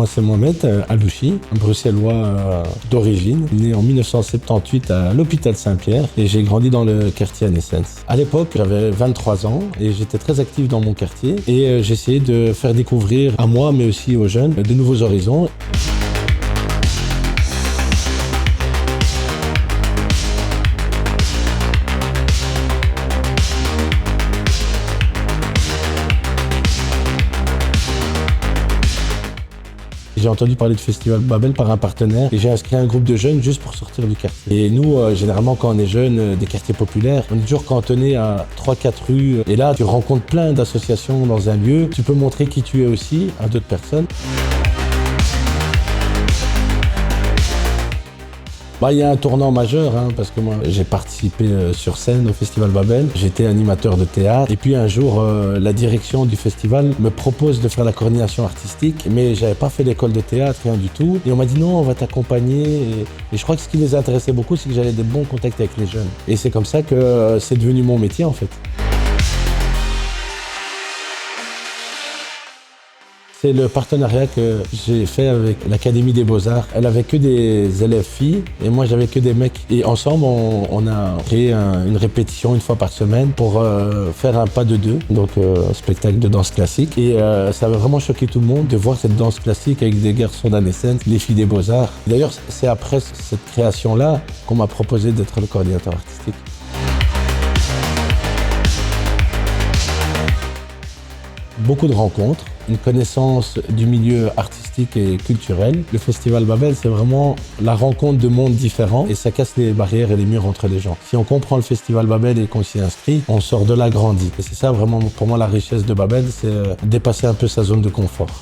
Moi, c'est Mohamed Alouchi, un bruxellois d'origine, né en 1978 à l'hôpital Saint-Pierre et j'ai grandi dans le quartier Anessens. À l'époque, j'avais 23 ans et j'étais très actif dans mon quartier et j'essayais de faire découvrir à moi, mais aussi aux jeunes, de nouveaux horizons. J'ai entendu parler du Festival Babel par un partenaire et j'ai inscrit un groupe de jeunes juste pour sortir du quartier. Et nous, généralement, quand on est jeunes des quartiers populaires, on est toujours cantonné à 3-4 rues. Et là, tu rencontres plein d'associations dans un lieu. Tu peux montrer qui tu es aussi à d'autres personnes. Il y a un tournant majeur, parce que moi j'ai participé sur scène au Festival Babel, j'étais animateur de théâtre et puis un jour la direction du festival me propose de faire la coordination artistique mais j'avais pas fait d'école de théâtre, rien du tout et on m'a dit non, on va t'accompagner et je crois que ce qui les intéressait beaucoup c'est que j'avais des bons contacts avec les jeunes et c'est comme ça que c'est devenu mon métier en fait. C'est le partenariat que j'ai fait avec l'Académie des Beaux-Arts. Elle avait que des élèves filles et moi j'avais que des mecs. Et ensemble, on a créé une répétition une fois par semaine pour faire un pas de deux, donc un spectacle de danse classique. Et ça avait vraiment choqué tout le monde de voir cette danse classique avec des garçons d'Anessens, les filles des Beaux-Arts. D'ailleurs, c'est après cette création-là qu'on m'a proposé d'être le coordinateur artistique. Beaucoup de rencontres, une connaissance du milieu artistique et culturel. Le Festival Babel, c'est vraiment la rencontre de mondes différents et ça casse les barrières et les murs entre les gens. Si on comprend le Festival Babel et qu'on s'y inscrit, on sort de là grandi. Et c'est ça vraiment pour moi la richesse de Babel, c'est dépasser un peu sa zone de confort.